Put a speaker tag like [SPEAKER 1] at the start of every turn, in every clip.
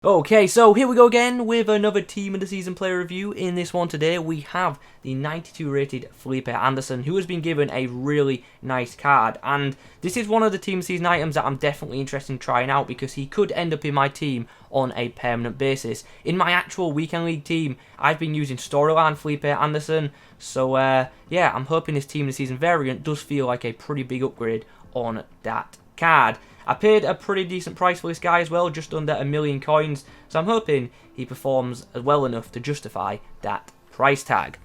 [SPEAKER 1] Okay, so here we go again with another Team of the Season player review. In this one today, we have the 92 rated Felipe Anderson, who has been given a really nice card. And this is one of the Team of the Season items that I'm definitely interested in trying out because he could end up in my team on a permanent basis. In my actual Weekend League team, I've been using Storyline Felipe Anderson. So, yeah, I'm hoping this Team of the Season variant does feel like a pretty big upgrade on that card. I paid a pretty decent price for this guy as well, just under 1 million coins, so I'm hoping he performs well enough to justify that price tag.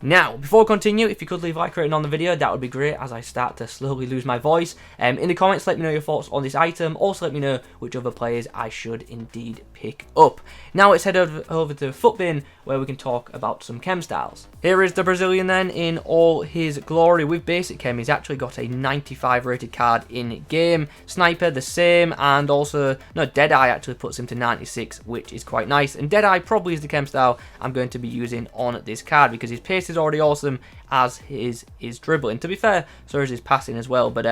[SPEAKER 1] Now, before I continue, if you could leave a like rating on the video, that would be great as I start to slowly lose my voice. In the comments, let me know your thoughts on this item. Also, let me know which other players I should indeed pick up. Now, let's head over to Footbin, where we can talk about some Chem Styles. Here is the Brazilian then in all his glory. With basic Chem, he's actually got a 95 rated card in game. Sniper, the same, and also, no, Deadeye actually puts him to 96, which is quite nice. And Deadeye probably is the Chem style I'm going to be using on this card because his pace is already awesome, as is his dribbling. To be fair, so is his passing as well. But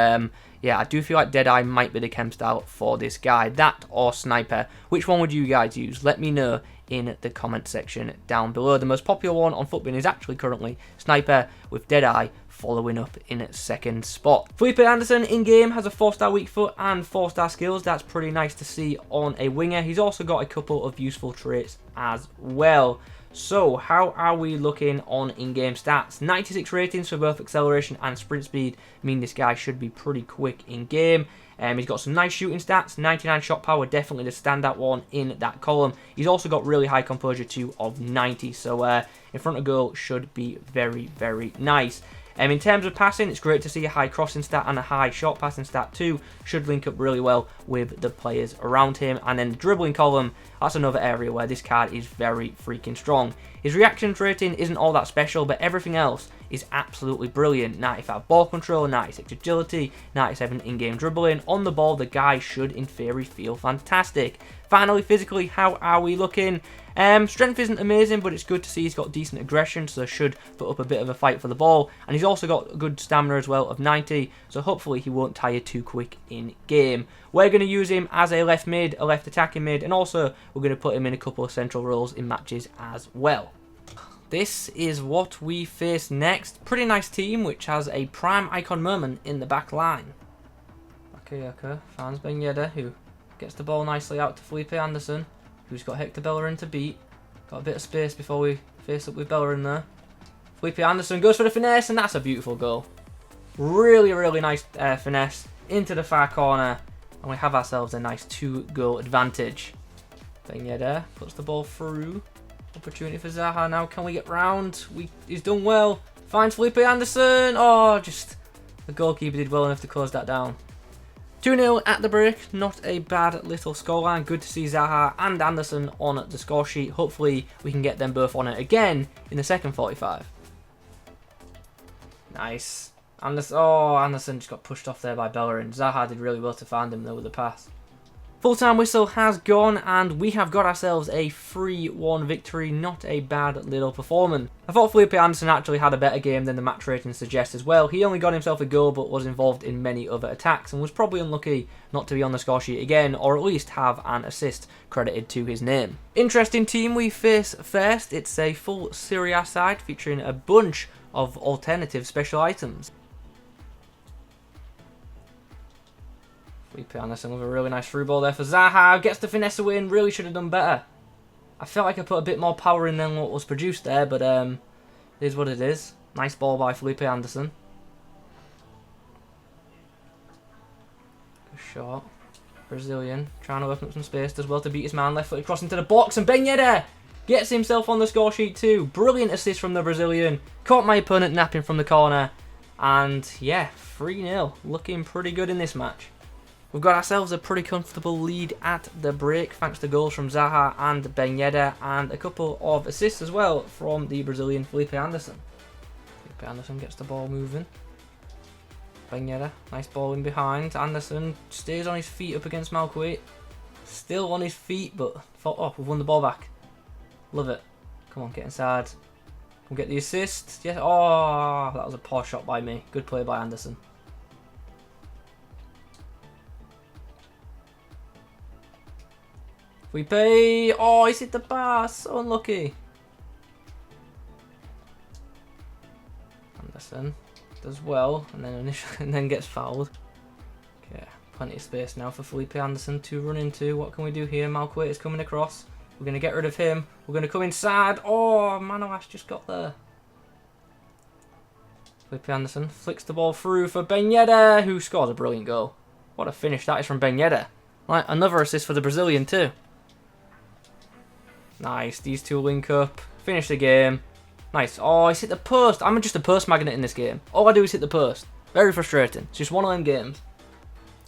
[SPEAKER 1] yeah, I do feel like Deadeye might be the Chem style for this guy. That or Sniper. Which one would you guys use? Let me know in the comment section down below. The most popular one on Footbin is actually currently Sniper, with Deadeye following up in second spot. Felipe Anderson in game has a 4-star weak foot and 4-star skills. That's pretty nice to see on a winger. He's also got a couple of useful traits as well. So, how are we looking on in-game stats? 96 ratings for both acceleration and sprint speed mean this guy should be pretty quick in-game. He's got some nice shooting stats, 99 shot power, definitely the standout one in that column. He's also got really high composure too of 90, so in front of goal should be very, very nice. In terms of passing, it's great to see a high crossing stat and a high short passing stat too. Should link up really well with the players around him. And then the dribbling column, that's another area where this card is very freaking strong. His reactions rating isn't all that special, but everything else is absolutely brilliant. 95 ball control, 96 agility, 97 in-game dribbling. On the ball, the guy should in theory feel fantastic. Finally, physically, how are we looking? Strength isn't amazing, but it's good to see he's got decent aggression, so should put up a bit of a fight for the ball. And he's also got good stamina as well of 90, so hopefully he won't tire too quick in game. We're going to use him as a left mid, a left attacking mid, and also we're going to put him in a couple of central roles in matches as well. This is what we face next. Pretty nice team, which has a prime icon moment in the back line. Okay, finds Benjeda, who gets the ball nicely out to Felipe Anderson, who's got Hector Bellerin to beat. Got a bit of space before we face up with Bellerin there. Felipe Anderson goes for the finesse, and that's a beautiful goal. Really, really nice finesse into the far corner, and we have ourselves a nice 2-goal advantage. Benjeda puts the ball through. Opportunity for Zaha now. Can we get round? He's done well. Finds Felipe Anderson. Oh, just the goalkeeper did well enough to close that down. 2-0 at the break. Not a bad little scoreline. Good to see Zaha and Anderson on the score sheet. Hopefully we can get them both on it again in the second 45. Nice. Anderson just got pushed off there by Bellerin. Zaha did really well to find him though with the pass. Full-time whistle has gone, and we have got ourselves a 3-1 victory. Not a bad little performance. I thought Felipe Anderson actually had a better game than the match rating suggests as well. He only got himself a goal, but was involved in many other attacks, and was probably unlucky not to be on the score sheet again, or at least have an assist credited to his name. Interesting team we face first. It's a full Serie A side featuring a bunch of alternative special items. Felipe Anderson with a really nice through ball there for Zaha. Gets the finesse away and really should have done better. I felt like I put a bit more power in than what was produced there, but it is what it is. Nice ball by Felipe Anderson. Good shot. Brazilian trying to open up some space. Does well to beat his man. Left foot cross into the box, and Benjeda gets himself on the score sheet too. Brilliant assist from the Brazilian. Caught my opponent napping from the corner. And yeah, 3-0. Looking pretty good in this match. We've got ourselves a pretty comfortable lead at the break thanks to goals from Zaha and Benjeda, and a couple of assists as well from the Brazilian Felipe Anderson. Felipe Anderson gets the ball moving. Benjeda, nice ball in behind. Anderson stays on his feet up against Malquate. Still on his feet, but thought, oh, we've won the ball back. Love it. Come on, get inside. We'll get the assist. Yes. Oh, that was a poor shot by me. Good play by Anderson. Felipe. Oh, he's hit the bar. So unlucky. Anderson does well, and then gets fouled. Okay, plenty of space now for Felipe Anderson to run into. What can we do here? Malquate is coming across. We're going to get rid of him. We're going to come inside. Oh, Manoas just got there. Felipe Anderson flicks the ball through for Ben Yedder, who scores a brilliant goal. What a finish that is from Ben Yedder. Right, another assist for the Brazilian too. Nice, these two link up. Finish the game. Nice. Oh, he's hit the post. I'm just a post magnet in this game. All I do is hit the post. Very frustrating. It's just one of them games.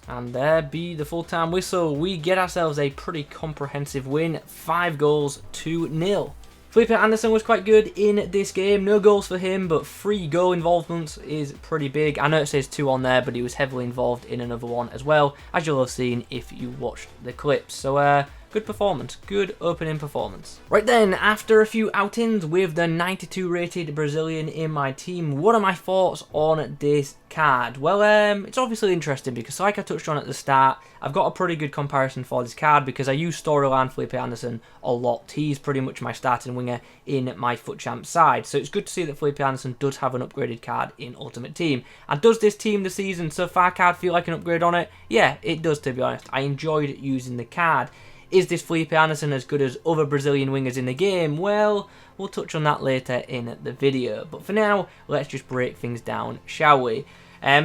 [SPEAKER 1] And there be the full-time whistle. We get ourselves a pretty comprehensive win. 5 goals to 0. Felipe Anderson was quite good in this game. No goals for him, but 3 goal involvements is pretty big. I know it says 2 on there, but he was heavily involved in another one as well, as you'll have seen if you watched the clips. So, good performance. Good opening performance. Right then, after a few outings with the 92 rated Brazilian in my team, what are my thoughts on this card? Well, it's obviously interesting because like I touched on at the start, I've got a pretty good comparison for this card because I use storyline Felipe Anderson a lot. He's pretty much my starting winger in my FUT Champ side. So it's good to see that Felipe Anderson does have an upgraded card in Ultimate Team. And does this team this season so far card feel like an upgrade on it? Yeah, it does, to be honest. I enjoyed using the card. Is this Felipe Anderson as good as other Brazilian wingers in the game? Well, we'll touch on that later in the video. But for now, let's just break things down, shall we?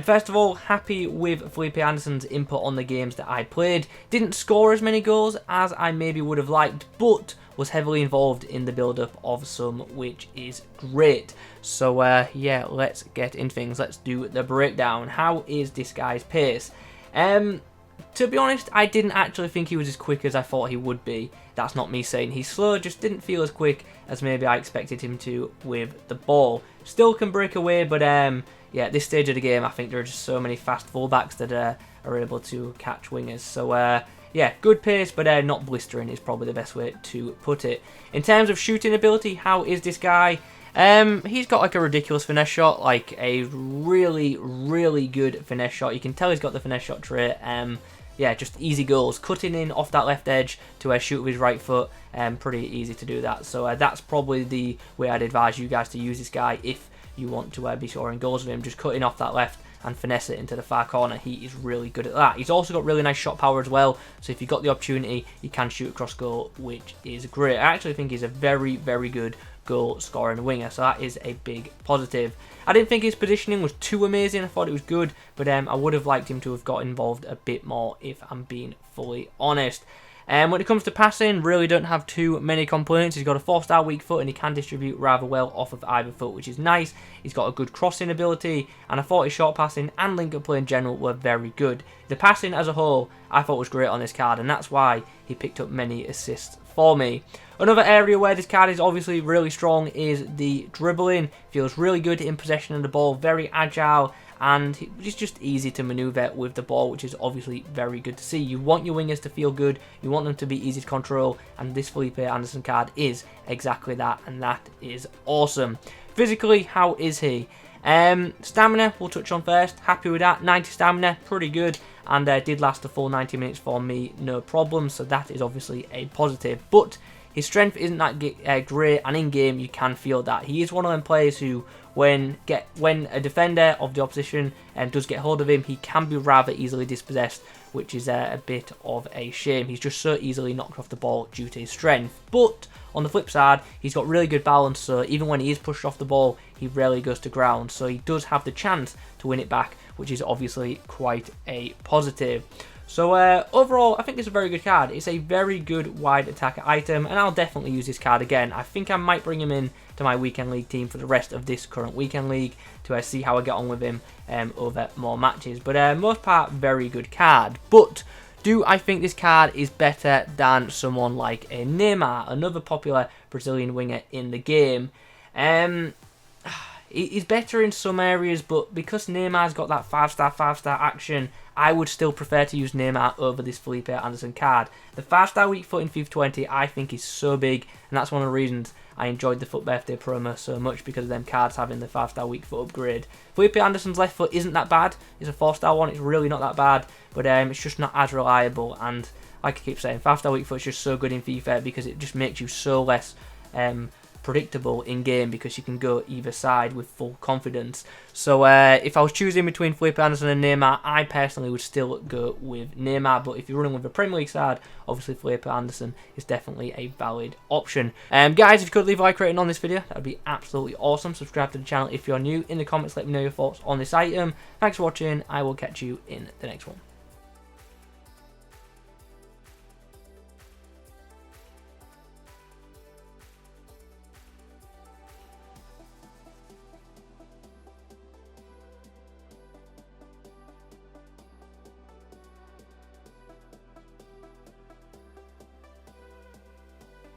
[SPEAKER 1] First of all, happy with Felipe Anderson's input on the games that I played. Didn't score as many goals as I maybe would have liked, but was heavily involved in the build-up of some, which is great. So, yeah, let's get into things. Let's do the breakdown. How is this guy's pace? To be honest, I didn't actually think he was as quick as I thought he would be. That's not me saying he's slow, just didn't feel as quick as maybe I expected him to with the ball. Still can break away, but yeah, at this stage of the game, I think there are just so many fast fullbacks that are able to catch wingers. So, yeah, good pace, but not blistering is probably the best way to put it. In terms of shooting ability, how is this guy? He's got like a ridiculous finesse shot, like a really, really good finesse shot. You can tell he's got the finesse shot trait. Yeah, just easy goals. Cutting in off that left edge to shoot with his right foot, pretty easy to do that. So that's probably the way I'd advise you guys to use this guy if you want to be scoring goals with him. Just cutting off that left and finesse it into the far corner. He is really good at that. He's also got really nice shot power as well. So if you've got the opportunity, you can shoot across goal, which is great. I actually think he's a very, very good goal scoring winger, so that is a big positive. I didn't think his positioning was too amazing. I thought it was good, but I would have liked him to have got involved a bit more if I'm being fully honest. When it comes to passing, really don't have too many complaints. He's got a 4-star weak foot and he can distribute rather well off of either foot, which is nice. He's got a good crossing ability, and I thought his short passing and link-up play in general were very good. The passing as a whole I thought was great on this card, and that's why he picked up many assists for me. Another area where this card is obviously really strong is the dribbling. Feels really good in possession of the ball, very agile, and it's just easy to maneuver with the ball, which is obviously very good to see. You want your wingers to feel good, you want them to be easy to control, and this Felipe Anderson card is exactly that, and that is awesome. Physically, how is he? Stamina, we'll touch on first. Happy with that. 90 stamina, pretty good, and did last a full 90 minutes for me, no problem, so that is obviously a positive. But his strength isn't that great, and in game you can feel that. He is one of them players who, when a defender of the opposition does get hold of him, he can be rather easily dispossessed, which is a bit of a shame. He's just so easily knocked off the ball due to his strength. But on the flip side, he's got really good balance, so even when he is pushed off the ball, he rarely goes to ground. So he does have the chance to win it back, which is obviously quite a positive. So overall, I think it's a very good card. It's a very good wide attacker item, and I'll definitely use this card again. I think I might bring him in to my weekend league team for the rest of this current weekend league to see how I get on with him over more matches. But most part, very good card. But do I think this card is better than someone like a Neymar, another popular Brazilian winger in the game? He's better in some areas, but because Neymar's got that 5-star action, I would still prefer to use Neymar over this Felipe Anderson card. The 5-star weak foot in FIFA 20 I think is so big, and that's one of the reasons I enjoyed the FUT Birthday promo so much, because of them cards having the 5-star weak foot upgrade. Felipe Anderson's left foot isn't that bad. It's a 4-star one, it's really not that bad, but it's just not as reliable, and like I keep saying, 5-star weak foot is just so good in FIFA because it just makes you so less predictable in game because you can go either side with full confidence. So if I was choosing between Felipe Anderson and Neymar, I personally would still go with Neymar, but if you're running with a Premier League side, obviously Felipe Anderson is definitely a valid option. Guys, if you could leave a like rating on this video, that would be absolutely awesome. Subscribe to the channel if you're new. In the comments, let me know your thoughts on this item. Thanks for watching. I will catch you in the next one.